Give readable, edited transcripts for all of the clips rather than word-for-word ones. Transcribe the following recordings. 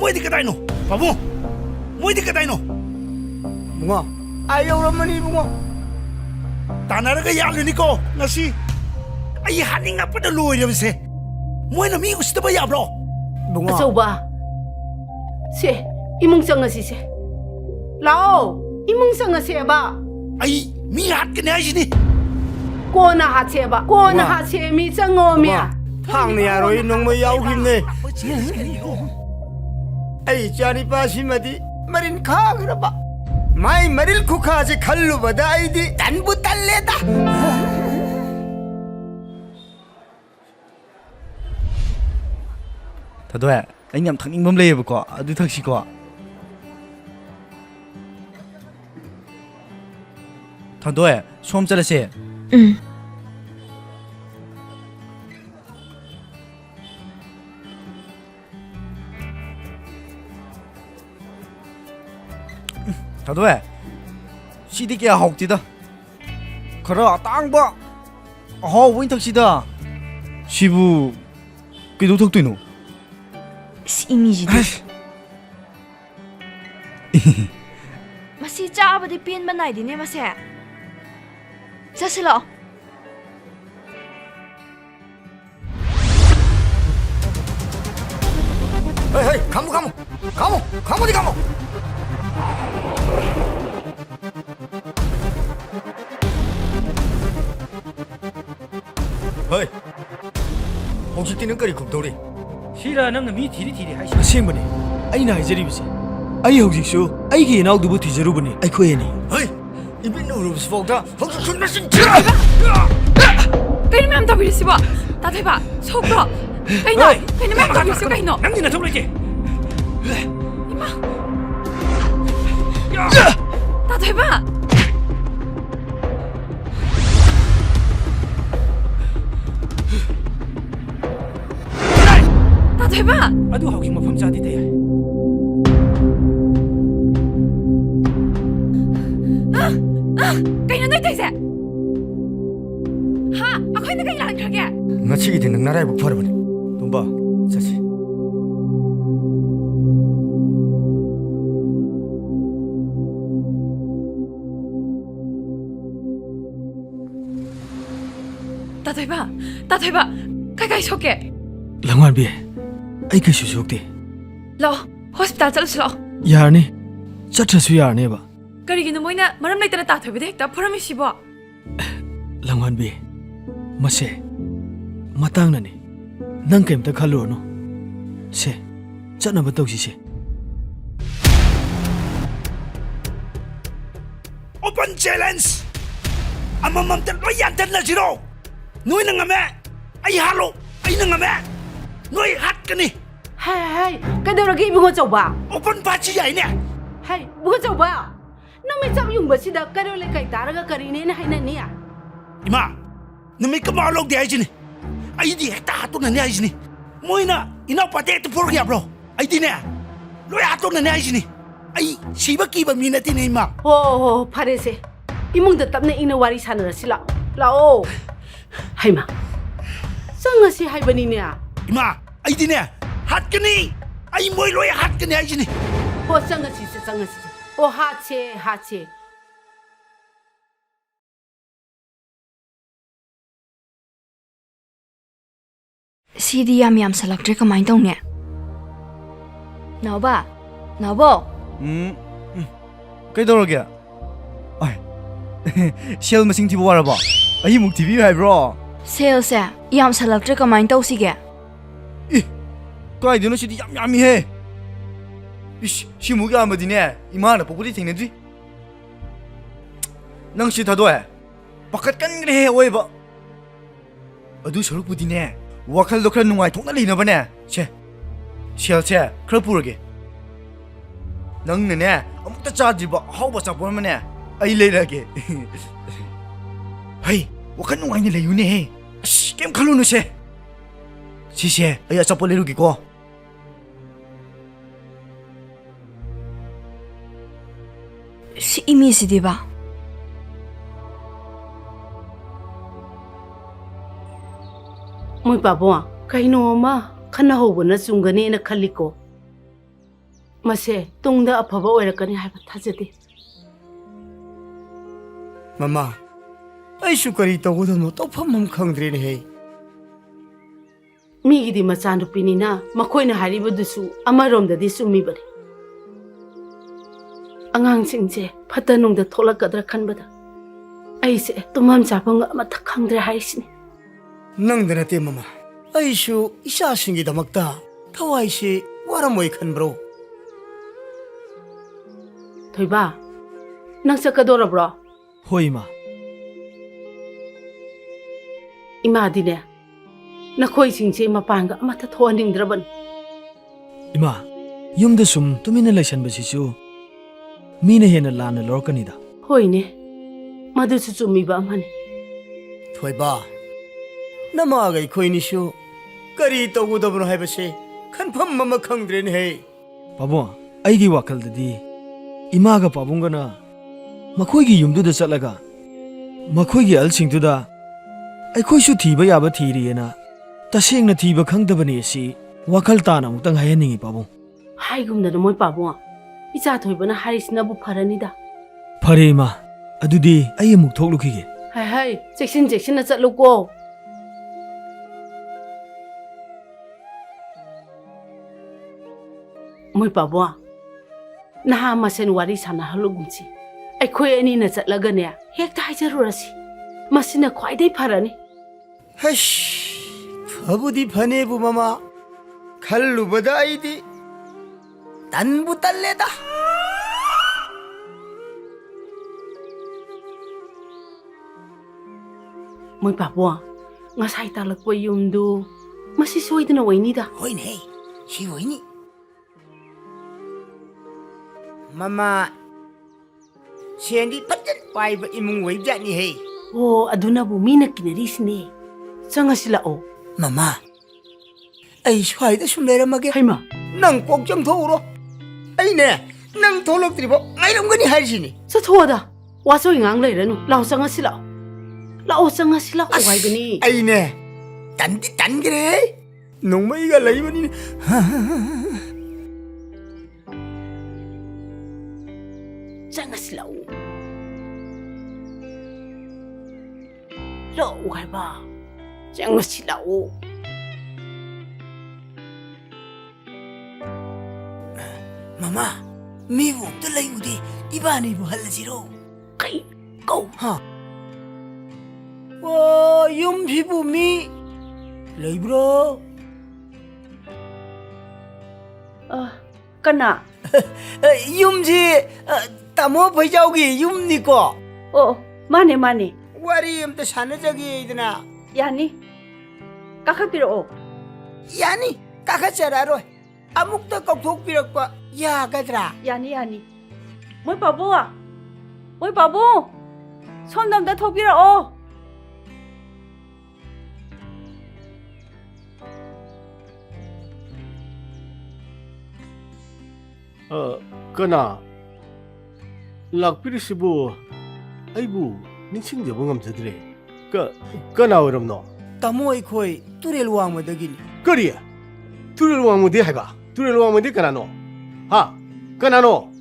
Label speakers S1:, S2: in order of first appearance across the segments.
S1: ꯃꯣꯏꯗꯤ ꯀꯗꯥꯏꯅꯣ ꯄꯥꯕꯨꯡ ꯃꯣꯏꯗꯤ ꯀꯗꯥꯏꯅꯣ
S2: ꯕꯨꯡꯉꯣ ꯑꯩ ꯌꯧꯔꯝꯃꯅꯤ ꯕꯨꯡꯉꯣ
S1: ꯇꯥꯟꯅꯔꯒ ꯌꯥꯜꯂꯨꯅꯤꯀꯣ ꯉꯁꯤ ꯑꯩ ꯍꯥꯠꯅꯤꯡꯉꯛꯄꯗ ꯂꯣꯏꯔꯕꯁꯦ ꯃꯣꯏꯅ ꯃꯤ ꯎꯁꯤꯠꯇꯕ ꯌꯥꯕ꯭ꯔꯣ
S2: ꯕꯨꯡꯉꯣ
S3: ꯑꯆꯧꯕ ꯁꯦ 이몽 ꯆꯪꯉꯁꯤ세 라오 이몽 ꯆꯪꯉꯁꯦꯕ
S1: ꯑꯩ ꯃꯤ ꯍꯥꯠꯀꯅꯤ ꯍꯥꯏꯁꯤ니
S3: ꯀꯣꯟꯅ ꯍꯥꯠꯁꯦꯕ ꯀꯣꯟꯅ ꯍꯥꯠꯁꯦ ꯃꯤ ꯆꯪꯉꯣꯃꯤ
S2: ꯊꯥꯡꯅ ꯌꯥꯔꯣꯏ ꯅꯣꯡꯃ ꯌꯥꯎꯈꯤꯕꯅꯦ ꯑꯩ ꯏꯆꯥꯅꯤꯄꯥꯁꯤꯃꯗꯤ ꯃꯔꯤꯟ ꯈꯥꯈ꯭ꯔꯕ ꯃꯥꯏ ꯃꯔꯤꯜ ꯈꯨꯈꯥꯁꯦ ꯈꯜꯂꯨꯕꯗ ꯑꯩꯗꯤ ꯇꯟꯕꯨ ꯇꯜꯂꯦꯗ
S4: ꯊꯥꯗꯣꯏ ꯑꯩꯅ ꯌꯥꯝ ꯊꯛꯅꯤꯡꯕ ꯑꯃ ꯂꯩꯌꯦꯕꯀꯣ ꯑꯗꯨ ꯊꯛꯁꯤꯀꯣ ꯊꯥꯗꯣꯏ ꯁꯣꯝ ꯆꯠꯂꯁꯦꯊꯥꯗꯣꯏ ꯁꯤꯗꯤ ꯀꯌꯥ ꯍꯥꯎꯇꯦꯗ ꯈꯔ ꯑꯇꯥꯡꯕ ꯑꯍꯥꯎꯕ ꯑꯣꯏꯅ ꯊꯛꯁꯤꯗ ꯁꯤꯕꯨ ꯀꯩꯗꯧ ꯊꯛꯇꯣꯏꯅꯣ
S5: 이미지도 마시 짜아버디 삐엔만 나이디네 마세 자실러
S2: 헤이 가무 가무디 가무 헤이 혹시 뛰는 거리 국도리
S6: 시라 넌 미 디리 하시
S7: ꯑꯁꯦꯡꯕꯅꯤ ꯑꯩꯅ ꯍꯥꯏꯖꯔꯤꯕꯁꯤ ꯑꯩ ꯍꯧꯖꯤꯛꯁꯨ ꯑꯩꯒꯤ ꯏꯅꯥꯎꯗꯨꯕꯨ ꯊꯤꯖꯔꯨꯕꯅꯤ ꯑꯩꯈꯣꯏ ꯑꯅꯤ
S2: 헤이 이빈 우르스포다 혹시 군마신
S8: Kaya naman ang tawid siya. Tatay ba? Sobra. Kaya naman ang tawid siya. Kaya no.
S6: 낭디 나 정말 이게
S8: Ima. Tatay ba? Tatay ba?
S6: 아두 하기 뭐 범자디 돼
S8: Kaya na tayo siya. Ha? Ako yung nagkailangan ka kaya.
S2: 마치기 되는 나라에 못 팔아버려 돈봐 자식
S8: Tatay ba? Kaya soke.
S7: ꯂꯪꯋꯥꯟꯕꯤ ꯑꯩ ꯀꯩꯁꯨ ꯁꯣꯛꯇꯦ
S8: Lo, hospitalꯆꯠꯂꯁꯤ ꯂꯥꯛꯑꯣ.
S7: ꯌꯥꯔꯅꯤ ꯆꯠꯇ꯭ꯔꯁꯨ ꯌꯥꯔꯅꯦꯕ
S8: ꯀꯔꯤꯒꯤꯅꯣ ꯃꯣꯏꯅ ꯃꯔꯝ ꯂꯩꯇꯅ ꯇꯥꯊꯣꯏꯕꯗ ꯍꯦꯛꯇ ꯐꯨꯔꯝꯃꯤꯁꯤꯕꯣ?
S7: ꯂꯪꯋꯥꯟꯕꯤ ꯃꯁꯦ ꯃꯇꯥꯡꯅꯅꯤ ꯅꯪ ꯀꯩꯝꯇ ꯈꯜꯂꯨꯔꯅꯨ ꯁꯦ ꯆꯠꯅꯕ ꯇꯧꯁꯤꯁꯦ
S1: 오픈 챌린지 아맘맘들 너 얀텐나지로 너희는 가매 아이 할로 아이는 가매 너희 핫거니
S3: 하이 그대로기 이몽 어쩌봐
S1: 오픈 바치야 이네
S3: 하이 뭐 어쩌봐 너미 참 용버시다 까려래 까이 따라가 까리네는 하이나니야
S1: 이마 너희 그말로 대하지니 아이디 했다 핫도는 하지니 뭐이나 이나 파테트 포르기야브로 아이디네 너희 핫도는 하지니 아이 시바끼바 미나티네 이마
S3: 호 파레세 이몽도 땀내 이나 와리 사느라시 라오 하이마 쌍어시 하이바니네
S1: 이마 아이디네 핫거니 아이 뭐이 너희 핫거니 하지니
S3: 호 쌍어시 호 하체
S5: 시디 yam 살락드레 그만 동네 나봐 나보
S4: ꯀꯩꯗꯧꯔꯒꯦ ꯑꯥꯏ ꯁꯦꯜ ꯃꯁꯤꯡ ꯊꯤꯕ ꯋꯥꯔꯕꯣ ꯑꯩ ꯑꯃꯨꯛ ꯊꯤꯕꯤꯌꯨ ꯍꯥꯏꯕ꯭ꯔꯣ
S5: ꯁꯦꯜꯁꯦ ꯌꯥꯝ ꯁꯜꯂꯛꯇ꯭ꯔꯦ ꯀꯃꯥꯏꯅ ꯇꯧꯁꯤꯒꯦ
S4: ꯏ ꯀꯥꯏꯗꯅꯣ ꯁꯤꯗꯤ ꯌꯥꯝ ꯌꯥꯝꯃꯤꯍꯦ 이씨 시무기 아무디네 이마나 보고리 탱네지 낭시 다도에 바깥 깐그래 오이바 어두 서럭부디네 와칼도 그런 농아이 통날리 이너바네 체 시얼체 크러푸르게 낭네네 아무것도 짜지바 하우바 짜보면네 아이 레라게 하이 와칼 농아이니 레유네 씨 게임 칼로누세 시시에 아야 짜볼레루기고
S5: 시 이미지디바
S3: ꯃꯣꯏ ꯄꯥꯕꯣ ꯀꯩꯅꯣ ꯑꯃ ꯈꯟꯅ ꯍꯧꯕꯅ ꯆꯨꯝꯒꯅꯦꯅ ꯈꯜꯂꯤꯀꯣ ꯃꯁꯦ ꯇꯨꯡꯗ ꯑꯐꯕ ꯑꯣꯏꯔꯛꯀꯅꯤ ꯍꯥꯏꯕ ꯊꯥꯖꯗꯦ
S2: ꯃꯃꯥ ꯑꯩꯁꯨ ꯀꯔꯤ ꯇꯧꯒꯗꯕꯅꯣ ꯇꯧꯐꯝ ꯑꯃ ꯈꯪꯗ꯭ꯔꯦꯅꯦꯍꯦ
S3: ꯃꯤꯒꯤꯗꯤ ꯃꯆꯥꯅꯨꯄꯤꯅꯤꯅ ꯃꯈꯣꯏꯅ ꯍꯥꯏꯔꯤꯕꯗꯨꯁꯨ ꯑꯃꯔꯣꯝꯗꯗꯤ ꯆꯨꯝꯃꯤꯕꯅꯤ ꯑꯉꯥꯡꯁꯤꯡꯁꯦ ꯐꯠꯇ ꯅꯨꯡꯗ ꯊꯣꯛꯂꯛꯀꯗ꯭ꯔꯥ ꯈꯟꯕꯗ ꯑꯩꯁꯦ ꯇꯨꯝꯐꯝ ꯆꯥꯐꯝ ꯑꯃꯠꯇ ꯈꯪꯗ꯭ꯔꯦ ꯍꯥꯏꯁꯤꯅꯤ
S2: ꯅꯪꯗ ꯅꯠꯇꯦ ꯃꯃꯥ ꯑꯩꯁꯨ ꯏꯆꯥꯁꯤꯡꯒꯤꯗꯃꯛꯇ ꯊꯋꯥꯏꯁꯤ ꯋꯥꯔꯝꯃꯣꯏ ꯈꯟꯕ꯭ꯔꯣ
S3: ꯊꯣꯏꯕ ꯅꯪ ꯆꯠꯀꯗꯧꯔꯕ꯭ꯔꯣ
S7: ꯍꯣꯏ ꯏꯃꯥ
S3: ꯏꯃꯥꯗꯤꯅꯦ ꯅꯈꯣꯏꯁꯤꯡꯁꯦ ꯃꯄꯥꯟꯒ ꯑꯃꯠꯇ ꯊꯣꯛꯍꯟꯅꯤꯡꯗ꯭ꯔꯕꯅꯤ
S7: ꯏꯃꯥ ꯌꯨꯝꯗ ꯁꯨꯝ ꯇꯨꯃꯤꯟꯅ ꯂꯩꯁꯟꯕꯁꯤꯁꯨ ꯃꯤꯅ ꯍꯦꯟꯅ ꯂꯥꯟꯅ ꯂꯧꯔꯛꯀꯅꯤꯗ
S3: ꯍꯣꯏꯅꯦ ꯃꯗꯨꯁꯨ ꯆꯨꯝꯃꯤꯕ ꯑꯃꯅꯤ
S2: ꯊꯣꯏꯕ ꯅꯃꯥꯒ ꯑꯩꯈꯣꯏꯅꯤꯁꯨ ꯀꯔꯤ ꯇꯧꯒꯗꯕꯅꯣ ꯍꯥꯏꯕꯁꯦ ꯈꯟꯐꯝ ꯑꯃ ꯈꯪꯗ꯭ꯔꯦꯅꯦꯍꯦ
S7: ꯄꯥꯕꯨꯡ ꯑꯩꯒꯤ ꯋꯥꯈꯜꯗꯗꯤ ꯏꯃꯥꯒ ꯄꯥꯕꯨꯡꯒꯅ ꯃꯈꯣꯏꯒꯤ ꯌꯨꯝꯗꯨꯗ ꯆꯠꯂꯒ ꯃꯈꯣꯏꯒꯤ ꯑꯍꯜꯁꯤꯡꯗꯨꯗ ꯑꯩꯈꯣꯏꯁꯨ ꯊꯤꯕ ꯌꯥꯕ ꯊꯤꯔꯤꯑꯅ ꯇꯁꯦꯡꯅ ꯊꯤꯕ ꯈꯪꯗꯕꯅꯤ ꯑꯁꯤ ꯋꯥꯈꯜ ꯇꯥꯅ ꯑꯃꯨꯛꯇꯪ ꯍꯥꯏꯍꯟꯅꯤꯡꯉꯤ ꯄꯥꯕꯨꯡ
S3: ꯍꯥꯏꯒꯨꯝꯗꯅ ꯃꯣꯏ ꯄꯥꯕꯨꯡ ꯏꯆꯥ ꯊꯣꯏꯕꯅ ꯍꯥꯏꯔꯤꯁꯤꯅꯕꯨ ꯐꯔꯅꯤꯗ
S7: ꯐꯔꯦ ꯏꯃꯥ ꯑꯗꯨꯗꯤ ꯑꯩ ꯑꯃꯨꯛ ꯊꯣꯛꯂꯨꯈꯤꯒꯦ
S3: ꯍꯥꯏ ꯍꯥꯏ ꯆꯦꯛꯁꯤꯟꯅ ꯆꯠꯂꯨꯀꯣ ꯃꯣꯏ ꯄꯥꯕꯨꯡ ꯅꯍꯥ ꯃꯁꯦꯟ ꯋꯥꯔꯤ ꯁꯥꯟꯅꯍꯜꯂꯨꯒꯨꯝꯁꯤ ꯑꯩꯈꯣꯏ ꯑꯅꯤꯅ ꯆꯠꯂꯒꯅꯦ ꯍꯦꯛꯇ ꯍꯥꯏꯖꯔꯨꯔꯁꯤ ꯃꯁꯤꯅ ꯈ꯭ꯋꯥꯏꯗꯩ ꯐꯔꯅꯤ
S2: ꯍꯩꯁ ꯐꯕꯨꯗꯤ ꯐꯅꯦꯕꯨ ꯃꯃꯥ ꯈꯜꯂꯨꯕꯗ ꯑꯩꯗꯤ ꯇꯟꯕꯨ ꯇꯜꯂꯦꯗ
S3: ꯃꯣꯏ ꯄꯥꯕꯨꯡ ꯉꯁꯥꯏ ꯇꯥꯛꯂꯛꯄ ꯌꯨꯝꯗꯨ ꯃꯁꯤ ꯁꯣꯏꯗꯅ ꯑꯣꯏꯅꯤꯗ
S2: ꯍꯣꯏꯅꯦ ꯁꯤ ꯑꯣꯏꯅꯤ ꯃꯃꯥ ꯁꯦꯟꯗꯤ ꯐꯖꯅ ꯄꯥꯏꯕ ꯏꯃꯨꯡ ꯑꯣꯏꯕꯖꯥꯠꯅꯤꯍꯦ
S3: ꯑꯣ ꯑꯗꯨꯅꯕꯨ ꯃꯤꯅ ꯀꯤꯅꯔꯤꯁꯤꯅꯦ ꯆꯪꯉꯁꯤ ꯂꯥꯛꯑꯣ
S2: ꯃꯃꯥ ꯑꯩ ꯁ꯭ꯋꯥꯏꯗ ꯁꯨꯝ ꯂꯩꯔꯝꯃꯒꯦ
S3: ꯍꯩꯃ
S2: ꯅꯪ ꯀꯣꯛ ꯆꯪꯊꯣꯛꯎꯔꯣ ꯑꯩꯅꯦ ꯅꯪ ꯊꯣꯛꯂꯛꯇ꯭ꯔꯤꯐꯥꯎ ꯉꯥꯏꯔꯝꯒꯅꯤ ꯍꯥꯏꯔꯤꯁꯤꯅꯤ
S3: ꯆꯠꯊꯣꯛꯑꯗ ꯋꯥꯆꯣꯏ ꯉꯥꯡ ꯂꯩꯔꯅꯨ ꯂꯥꯛꯑꯣ ꯆꯪꯉꯁꯤ ꯂꯥꯛꯑꯣ ꯂꯥꯛꯑꯣ ꯆꯪꯉꯁꯤ ꯂꯥꯛꯑꯣ ꯍꯥꯏꯕꯅꯤ
S2: ꯑꯩꯅꯦ ꯇꯟꯗꯤ ꯇꯟꯈ꯭ꯔꯦ ꯅꯣꯡꯃꯩꯒ ꯂꯩꯕꯅꯤꯅꯦ
S3: ꯆꯪꯉꯁꯤ ꯂꯥꯛꯑꯣ ꯂꯥꯛꯑꯣ ꯍꯥꯏꯕ ꯆꯪꯉꯁꯤ ꯂꯥꯛꯑꯣ
S2: ꯃꯃꯥ ꯃꯤꯕꯨ ꯑꯝꯇ ꯂꯩꯎꯗꯦ 이반이부 할라지로
S3: ꯀꯩ ꯀꯧ
S2: ꯌꯨꯝꯁꯤꯕꯨ ꯃꯤ ꯂꯩꯕ꯭ꯔꯣ
S3: ꯀꯅꯥ
S2: ꯌꯨꯝꯁꯤ ꯇꯥꯃꯣ ꯐꯩꯖꯥꯎꯒꯤ ꯌꯨꯝꯅꯤꯀꯣ
S3: ꯑꯣ ꯃꯥꯅꯦ ꯃꯥꯅꯦ
S2: ꯋꯥꯔꯤ ꯑꯝꯇ ꯁꯥꯟꯅꯖꯒꯦꯗꯅ
S3: ꯌꯥꯅꯤ ꯀꯥꯈꯠꯄꯤꯔꯛꯑꯣ
S2: 야니 까가짜라로 아묵도 꺾톡비럭과 야가드라
S3: 야니 야니 뭘 바보야 뭘 바보 손 담다 톡비러어
S9: 그나 락비리시부 아이부 닝칭저보 감자드레 그나 어렵노
S2: 따모 이코이 뚜렐 왕모더기니
S9: 그리야 뚜렐 왕모디 해봐 뚜렐 왕모디 그나노 하 그나노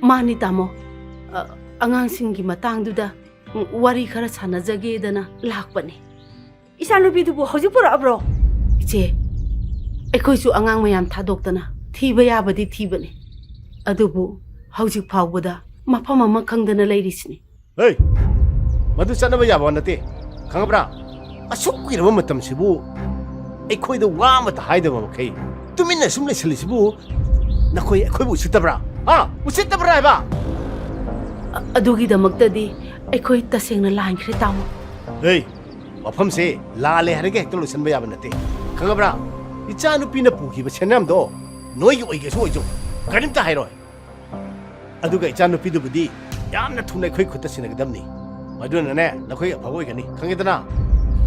S3: 마니 따모 ꯑꯉꯥꯡꯁꯤꯡꯒꯤ ꯃꯇꯥꯡꯗꯨꯗ ꯋꯥꯔꯤ ꯈꯔ ꯁꯥꯟꯅꯖꯒꯦꯗꯅ ꯂꯥꯛꯄꯅꯦ ꯏꯆꯥꯅꯨꯄꯤꯗꯨꯕꯨ ꯍꯧꯖꯤꯛ ꯄꯨꯔꯛꯑꯕ꯭ꯔꯣ ꯏꯆꯦ ꯑꯩꯈꯣꯏꯁꯨ ꯑꯉꯥꯡ ꯃꯌꯥꯝ ꯊꯥꯗꯣꯛꯇꯅ ꯊꯤꯕ ꯌꯥꯕꯗꯤ ꯊꯤꯕꯅꯦ ꯑꯗꯨꯕꯨ ꯍꯧꯖꯤꯛ ꯐꯥꯎꯕꯗ ꯃꯐꯝ ꯑꯃ ꯈꯪꯗꯅ ꯂꯩꯔꯤꯁꯤꯅꯤ
S9: ꯍꯦ ꯃꯗꯨ ꯆꯠꯅꯕ ꯌꯥꯕ ꯅꯠꯇꯦ ꯈꯪꯉꯕ꯭ꯔꯥ ꯑꯁꯨꯛ ꯀꯨꯏꯔꯕ ꯃꯇꯝꯁꯤꯕꯨ ꯑꯩꯈꯣꯏꯗ ꯋꯥ ꯑꯃꯠꯇ ꯍꯥꯏꯗꯕ ꯃꯈꯩ ꯇꯨꯃꯤꯟꯅ ꯁꯨꯝ ꯂꯩꯁꯜꯂꯤꯁꯤꯕꯨ ꯅꯈꯣꯏ ꯑꯩꯈꯣꯏꯕꯨ ꯎꯁꯤꯠꯇꯕ꯭ꯔꯥ ꯎꯁꯤꯠꯇꯕ꯭ꯔꯥ ꯍꯥꯏꯕ
S3: ꯑꯗꯨꯒꯤꯗꯃꯛꯇꯗꯤ ꯑꯩꯈꯣꯏ ꯇꯁꯦꯡꯅ ꯂꯥꯟꯈ꯭ꯔꯦ ꯇꯥꯃꯣ
S9: ꯍꯦ ꯋꯥꯐꯝꯁꯦ ꯂꯥꯜꯂꯦ ꯍꯥꯏꯔꯒ ꯍꯦꯛꯇ ꯂꯣꯏꯁꯤꯟꯕ ꯌꯥꯕ ꯅꯠꯇꯦ ꯈꯪꯉꯕ꯭ꯔꯥ ꯏꯆꯥꯅꯨꯄꯤꯅ ꯄꯨꯈꯤꯕ ꯁꯦꯟꯅꯝꯗꯣ ꯅꯣꯏꯒꯤ ꯑꯣꯏꯒꯦꯁꯨ ꯑꯣꯏꯖꯧ ꯀꯔꯤꯝꯇ ꯍꯥꯏꯔꯣꯏ ꯑꯗꯨꯒ ꯏꯆꯥꯅꯨꯄꯤꯗꯨꯕꯨꯗꯤ ꯌꯥꯝꯅ ꯊꯨꯅ ꯑꯩꯈꯣꯏ ꯈꯨꯠꯇ ꯁꯤꯟꯅꯒꯗꯕꯅꯤ ꯃꯗꯨꯅꯅꯦ ꯅꯈꯣꯏ ꯑꯐꯕ ꯑꯣꯏꯒꯅꯤ ꯈꯪꯉꯦꯗꯅ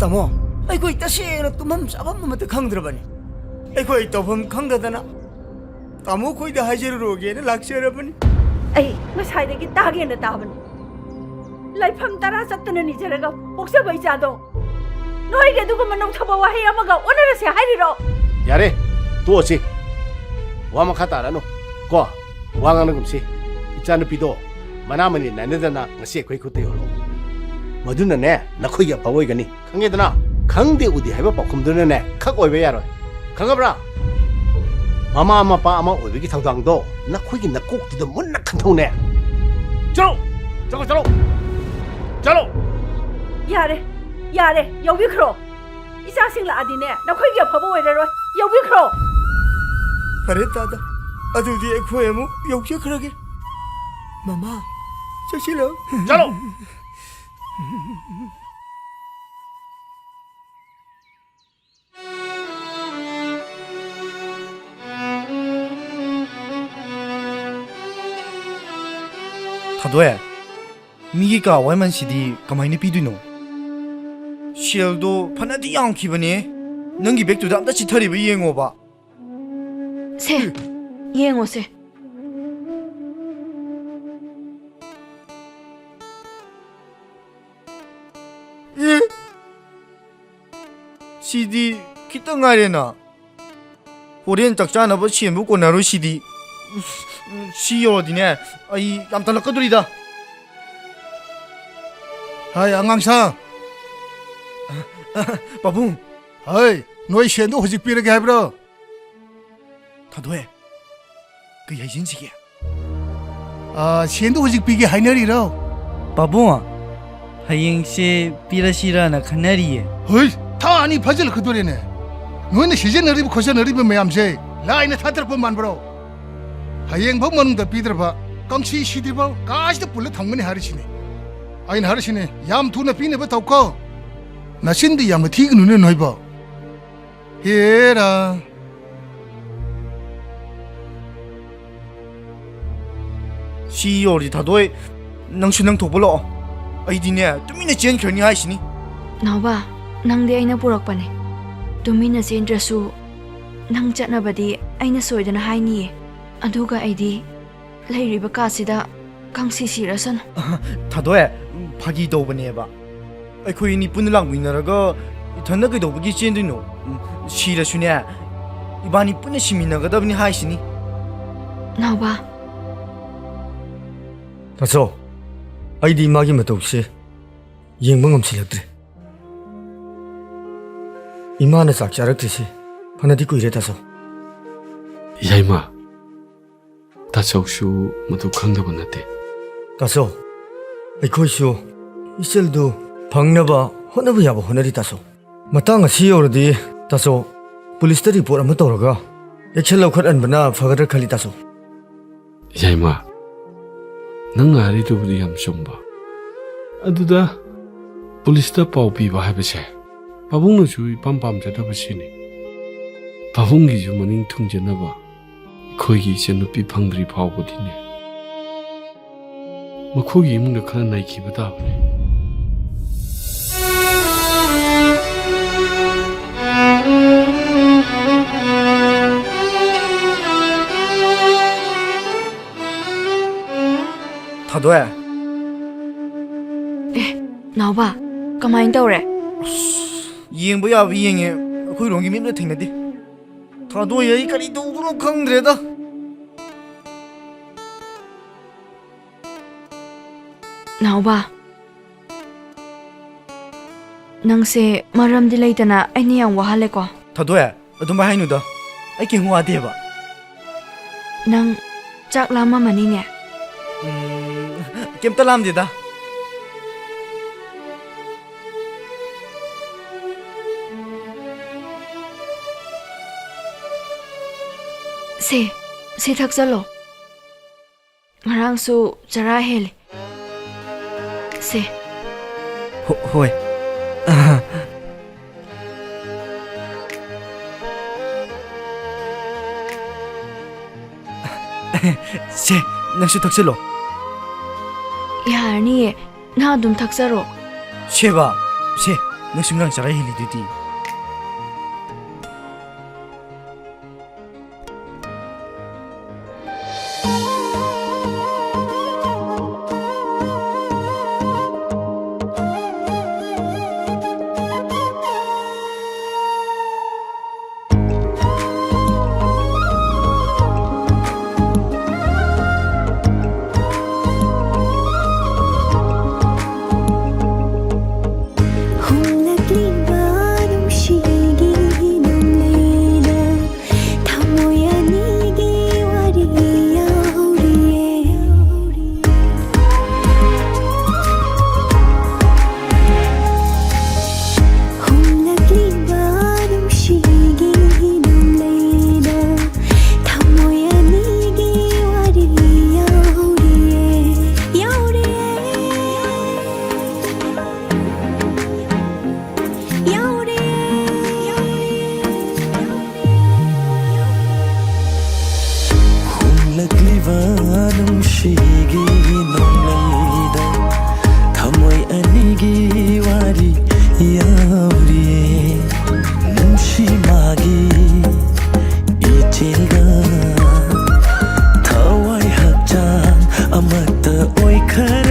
S2: 따모 ꯑꯩꯈꯣꯏ ꯇꯁꯦꯡꯅ ꯇꯨꯝꯐꯝ ꯆꯥꯐꯝ ꯑꯃꯠꯇ ꯈꯪꯗ꯭ꯔꯕꯅꯤ ꯑꯩꯈꯣꯏ ꯇꯧꯐꯝ ꯈꯪꯗꯗꯅ ꯇꯥꯃꯣ ꯈꯣꯏꯗ ꯍꯥꯏꯖꯔꯨꯔꯣꯒꯦꯅ ꯂꯥꯛꯆꯔꯕꯅꯤ
S10: ꯑꯩ ꯉꯁꯥꯏꯗꯒꯤ ꯇꯥꯒꯦꯅ ꯇꯥꯕꯅꯤ ꯂꯩꯐꯝ ꯇꯔꯥ ꯆꯠꯇꯅ ꯅꯤꯖꯔꯒ ꯄꯣꯛꯆꯕ ꯏꯆꯥꯗꯣ ꯅꯣꯏꯒꯤ ꯑꯗꯨꯒꯨꯝꯕ ꯅꯧꯊꯕ ꯋꯥꯍꯩ ꯑꯃꯒ ꯑꯣꯟꯅꯔꯁꯦ ꯍꯥꯏꯔꯤꯔꯣ
S9: ꯌꯥꯔꯦ ꯇꯣꯛꯑꯁꯤ wa ma khata ra no ko wa ngang na gum si icha nu pi do mana mani na ne da na ngasi khoi khu te yo lo maduna ne na khoi ya pawoi gani khange da na khangde udi haiba pakhum du ne khak oi be ya ro khangabra mama mapa ama oi be gi thawdang do na khoi gi na kok tu da mun na khan thau ne chalo chalo chalo chalo
S10: ꯌꯥꯔꯦ ꯌꯥꯔꯦ ꯌꯧꯕꯤꯈ꯭ꯔꯣ ꯏꯆꯥꯁꯤꯡ ꯂꯥꯛꯑꯗꯤꯅꯦ ꯅꯈꯣꯏꯒꯤ ꯑꯐꯕ ꯑꯣꯏꯔꯔꯣꯏ ꯌꯧꯕꯤꯈ꯭ꯔꯣ
S2: ꯐꯔꯦ ꯇꯥꯗ ꯑꯗꯨꯗꯤ ꯑꯩꯈꯣꯏ ꯑꯃꯨꯛ ꯌꯧꯖꯈ꯭ꯔꯒꯦ ꯃꯃꯥ ꯆꯠꯁꯤꯜꯂꯣ
S9: chalo
S4: 타도에 미기가 와이만 시디 가만히 비두노 쉘도 파나디 양 기분이 능기 백두도 암다 치터리 왜 이행오 봐
S5: 세 예행오세
S4: 예 시디 기땅 아래나 호렌 짝짜나 버 시엠부 꼬나로 시디 시어디네 아이 깜짝나 꺼들이다
S1: 하이 안강상
S4: 바붕
S1: 하이 너희 셴도 호직 비르게 해브러
S4: 타도에 그 야진지게
S1: 아 셴도 호직 비게 하이너리러
S6: 바보아 하잉시 비라시라나 카나리에
S1: 허이 다 아니 파질 그도래네 너희는 시즌 너리브 코션 너리브 매암세 라인에 타들뻔 만브러 하이행 법 머는다 비들봐 깡치 시디버 가시도 불러 당문에 하르시네 아인 하르시네 얌 두나 비네버 덕거 나 신디 얌 티그 눈에 너희봐 헤라
S4: 시어리 타도에 낭신낭 도불러 아이디네 뚜미네 젠 견이 하시니
S5: 나오바 낭데 아이나 보락바네 도미나 젠드라수 낭 ꯆꯠꯅꯕꯗꯤ ꯑꯩꯅ ꯁꯣꯏꯗꯅ ꯍꯥꯏꯅꯤꯌꯦ ꯑꯗꯨꯒ ꯑꯩꯗꯤ ꯂꯩꯔꯤꯕ ꯀꯥꯁꯤꯗ ꯀꯥꯡꯁꯤ ꯁꯤꯔꯁꯅꯨ
S4: 타도에 파기 도버네바 ꯑꯩꯈꯣꯏꯅꯤ ꯄꯨꯟꯅ ꯂꯥꯛꯃꯤꯟꯅꯔꯒ ꯏꯊꯟꯗ ꯀꯩꯗꯧꯕꯒꯤ ꯆꯦꯟꯗꯣꯏꯅꯣ 시ꯔꯁꯨꯅꯦ 이바니 ꯄꯨꯟꯅ 시민나가다ꯕ니 하시니
S5: 나오바
S7: 다소 아이디 이마기 맛없이 예ꯡꯕ ngамsilꯂꯛꯇ꯭ꯔꯦ 이마ꯅ ꯆꯥꯛ ꯆꯥꯔꯛꯇ꯭ꯔꯤꯁꯤ ꯐꯅꯗꯤ ꯀꯨꯏꯔꯦ 다소
S11: 야이마 다소수 모두 강다고 나대
S7: 다소 ꯑꯩꯈꯣꯏꯁꯨ 이셀도 ꯐꯪꯅꯕ ꯍꯣꯠꯅꯕ ꯌꯥꯕ ꯍꯣꯠꯅꯔꯤ 다소 ꯃꯇꯥꯡ ꯑꯁꯤ ꯌꯧꯔꯗꯤ 다소 ꯄꯨꯂꯤꯁꯇ ꯔꯤꯄꯣꯔꯠ ꯑꯃ ꯇꯧꯔꯒ ꯑꯦꯛꯁꯟ ꯂꯧꯈꯠꯍꯟꯕꯅ ꯐꯒꯗ꯭ꯔꯥ ꯈꯜꯂꯤ 다소
S11: 야이마 ꯅꯪꯅ ꯍꯥꯏꯔꯤꯗꯨꯕꯨꯗꯤ ꯌꯥꯝ ꯆꯨꯝꯕ ꯑꯗꯨꯗ ꯄꯨꯂꯤꯁꯇ ꯄꯥꯎ ꯄꯤꯕ ꯍꯥꯏꯕꯁꯦ ꯄꯥꯕꯨꯡꯅꯁꯨ ꯏꯄꯥꯝ ꯄꯥꯝꯖꯗꯕꯁꯤꯅꯤ ꯄꯥꯕꯨꯡꯒꯤꯁꯨ ꯃꯅꯤꯡ ꯊꯨꯡꯖꯅꯕ ꯑꯩꯈꯣꯏꯒꯤ ꯏꯆꯟꯅꯨꯄꯤ ꯐꯪꯗ꯭ꯔꯤ ꯐꯥꯎꯕꯗꯤꯅꯦ ꯃꯈꯣꯏꯒꯤ ꯏꯃꯨꯡꯗ ꯈꯔ ꯅꯩꯈꯤꯕ ꯇꯥꯕꯅꯤ
S4: 타도에
S5: 나오바 그만 떠오래
S4: 예ꯡꯕ ꯌꯥꯕ ꯌꯦꯡꯉꯦ ꯑꯩꯈꯣꯏꯔꯣꯝꯒꯤ ꯃꯤꯝꯅ ꯊꯦꯡꯅꯗꯦ 타도에 ꯑꯩ ꯀꯔꯤ ꯇꯧꯗꯣꯏꯅꯣ ꯈꯪꯗ꯭ꯔꯦꯗ
S5: 나오바 ꯅꯪꯁꯦ ꯃꯔꯝꯗꯤ ꯂꯩꯇꯅ ꯑꯩꯅ ꯌꯥꯝ ꯋꯥꯍꯜꯂꯦꯀꯣ
S4: 타도에 ꯑꯗꯨꯃꯥꯏ ꯍꯥꯏꯅꯨꯗ ꯑꯩ ꯀꯩꯝ ꯋꯥꯗꯦꯕ
S5: ꯅꯪ ꯆꯥꯛ ꯂꯥꯝꯃꯝꯃꯅꯤꯅꯦ
S4: ꯀꯩꯝꯇ ꯂꯥꯝꯗꯦꯗ
S5: ꯁꯤ ꯊꯛꯆꯜꯂꯣ ꯉꯔꯥꯡꯁꯨ ꯆꯔꯥ ꯍꯦꯜꯂꯦ ꯁꯦ
S4: ꯍꯣꯏ 세 ꯅꯪꯁꯨ ꯊꯛꯆꯜꯂꯣ
S5: ꯌꯥꯔꯅꯤꯌꯦ ꯅꯪ ꯑꯗꯨꯝ ꯊꯛꯆꯔꯣ
S4: ꯁꯦꯕ 세 ꯅꯪꯁꯨ ꯉꯔꯥꯡ ꯆꯔꯥ ꯍꯦꯜꯂꯤꯗꯨꯗꯤ
S12: ꯍꯤꯡꯂꯛꯂꯤꯕ ꯅꯨꯡꯁꯤꯒꯤ ꯅꯣꯡꯂꯩꯗ ꯊꯃꯣꯏ ꯑꯅꯤꯒꯤ ꯋꯥꯔꯤ ꯌꯥꯎꯔꯤꯌꯦ ꯅꯨꯡꯁꯤ ꯃꯥꯒꯤ 이제가 더와의 합장 아마도 오이카레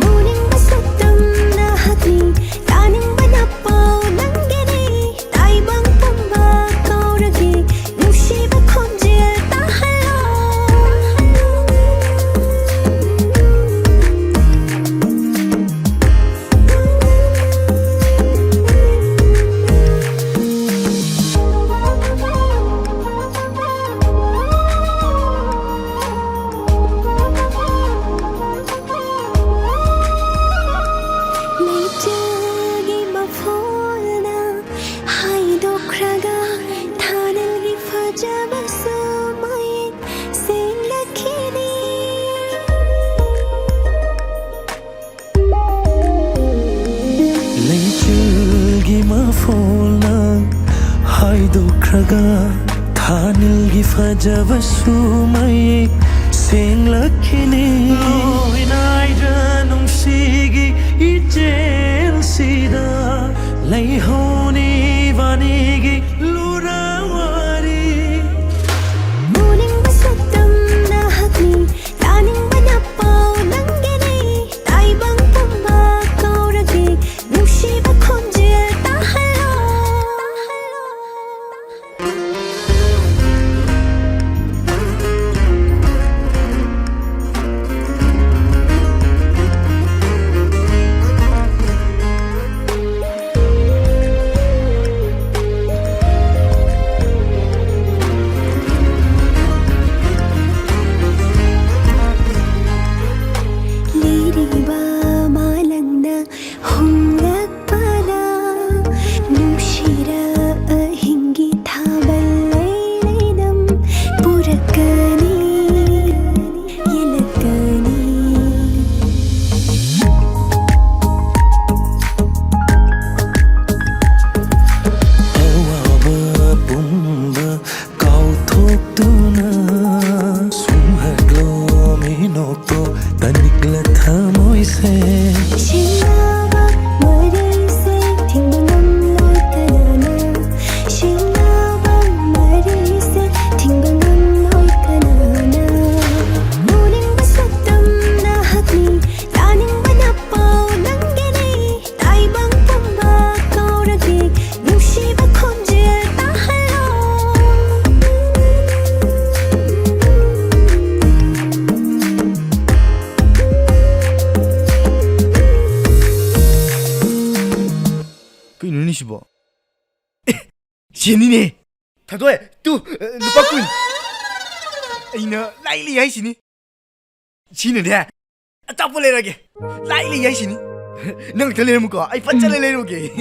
S13: 모닝 봤었던 나하기 나는 바나빠 난게리 나이방 뻔바 거울하기 눈시바 컨지에 따할로 저기 마포나 하이도크라가 타늘기 파자마서 마이 생각히니
S12: 레이줄기 마폴랑 하이도크라가 타늘기 파자바수마이 생락히니 이나이자 농시기 이제시다 레이호니 바니기 루라와리
S13: 모닝 봤었던 나하기 나는 바나빠 난게리 나이방 뻔바 거울하기 눈시바 컨지에 따할로 리리바 말랑나 홍락바라 눈시라 hingi 타발레이레남 부라까니 예라까니
S12: 에와바 붐바 가우톡두나 숨하글로 미노토 나니글라 타모이세
S13: 신나바 머리세 팅방감 너이까나나 신나바 머리세 팅방감 너이까나나 모닝 봤었던 나하기 나는 바나빠 난게리 나이방 뻔바 거울하기 눈시바 컨지에 따할로
S4: 그 눈이 씹어. 제니네. 다도에 또 루파꾼. 이나 라일리 야이시니. 지는데. 따불레라게. 라일리 야이시니. 능 들리는 거. 아이 반짝레 레로게.